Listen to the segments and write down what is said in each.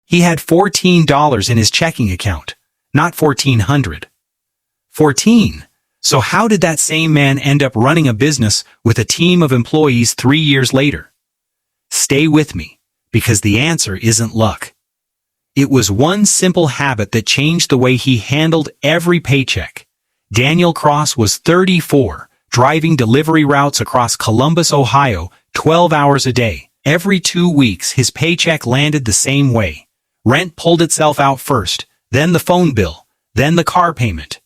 He had $14 in his checking account, not $1,400. 14. So how did that same man end up running a business with a team of employees 3 years later? Stay with me, because the answer isn't luck. It was one simple habit that changed the way he handled every paycheck. Daniel Cross was 34, driving delivery routes across Columbus, Ohio, 12 hours a day. Every 2 weeks, his paycheck landed the same way. Rent pulled itself out first, then the phone bill, then the car payment.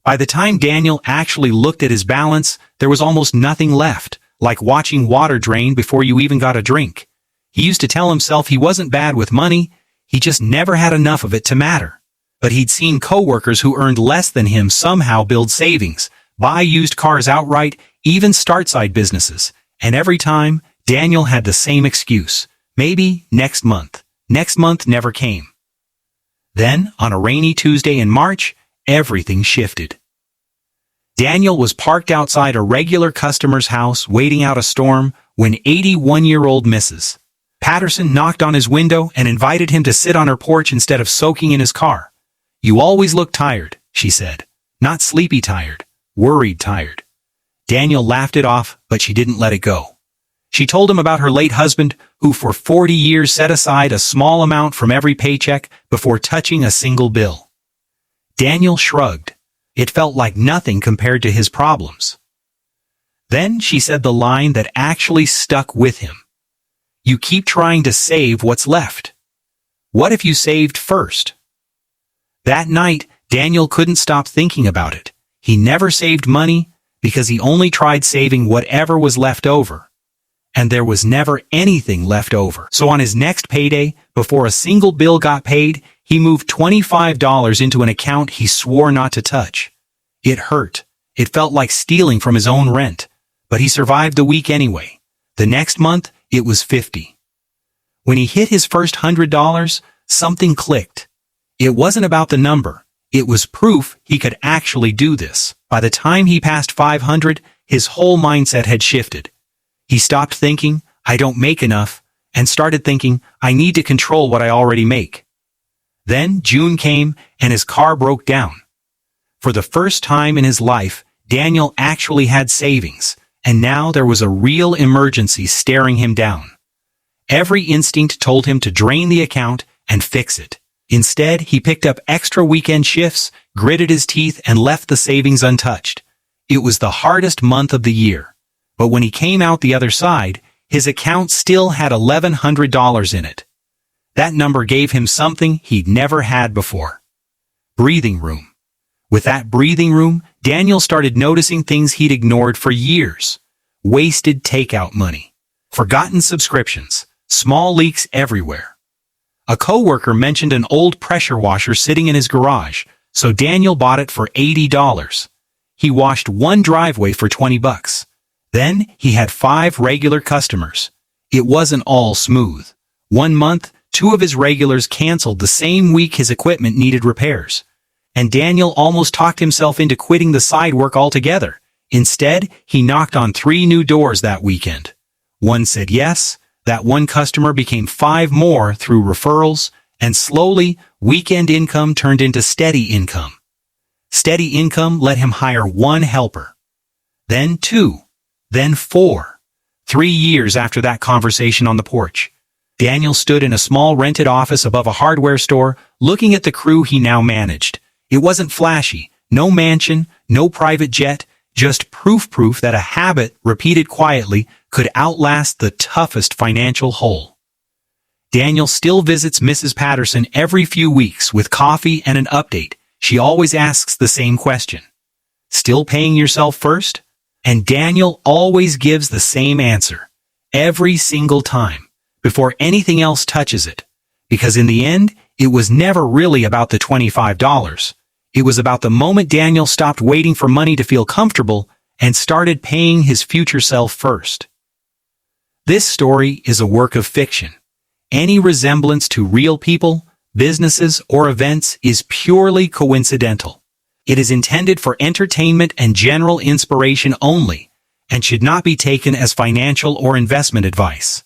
By the time Daniel actually looked at his balance, there was almost nothing left, like watching water drain before you even got a drink. He used to tell himself he wasn't bad with money, he just never had enough of it to matter. But he'd seen coworkers who earned less than him somehow build savings, buy used cars outright, even start side businesses. And every time, Daniel had the same excuse. Maybe next month. Next month never came. Then, on a rainy Tuesday in March, everything shifted. Daniel was parked outside a regular customer's house waiting out a storm when 81-year-old Mrs. Patterson knocked on his window and invited him to sit on her porch instead of soaking in his car. "You always look tired," she said. "Not sleepy tired, worried tired." Daniel laughed it off, but she didn't let it go. She told him about her late husband, who for 40 years set aside a small amount from every paycheck before touching a single bill. Daniel shrugged. It felt like nothing compared to his problems. Then she said the line that actually stuck with him. "You keep trying to save what's left. What if you saved first?" That night, Daniel couldn't stop thinking about it. He never saved money because he only tried saving whatever was left over. And there was never anything left over. So on his next payday, before a single bill got paid, he moved $25 into an account he swore not to touch. It hurt. It felt like stealing from his own rent. But he survived the week anyway. The next month, it was $50. When he hit his first $100, something clicked. It wasn't about the number. It was proof he could actually do this. By the time he passed 500, his whole mindset had shifted. He stopped thinking, "I don't make enough," and started thinking, "I need to control what I already make." Then June came, and his car broke down. For the first time in his life, Daniel actually had savings, and now there was a real emergency staring him down. Every instinct told him to drain the account and fix it. Instead, he picked up extra weekend shifts, gritted his teeth, and left the savings untouched. It was the hardest month of the year. But when he came out the other side, his account still had $1,100 in it. That number gave him something he'd never had before. Breathing room. With that breathing room, Daniel started noticing things he'd ignored for years. Wasted takeout money. Forgotten subscriptions. Small leaks everywhere. A coworker mentioned an old pressure washer sitting in his garage, so Daniel bought it for $80. He washed one driveway for $20. Then he had 5 regular customers. It wasn't all smooth. One month, 2 of his regulars canceled the same week his equipment needed repairs. And Daniel almost talked himself into quitting the side work altogether. Instead, he knocked on 3 new doors that weekend. One said yes, that one customer became 5 more through referrals, and slowly, weekend income turned into steady income. Steady income let him hire 1 helper. Then 2. Then 4. 3 years after that conversation on the porch, Daniel stood in a small rented office above a hardware store, looking at the crew he now managed. It wasn't flashy, no mansion, no private jet, just proof that a habit, repeated quietly, could outlast the toughest financial hole. Daniel still visits Mrs. Patterson every few weeks with coffee and an update. She always asks the same question. "Still paying yourself first?" And Daniel always gives the same answer. Every single time. Before anything else touches it. Because in the end, it was never really about the $25. It was about the moment Daniel stopped waiting for money to feel comfortable and started paying his future self first. This story is a work of fiction. Any resemblance to real people, businesses, or events is purely coincidental. It is intended for entertainment and general inspiration only, and should not be taken as financial or investment advice.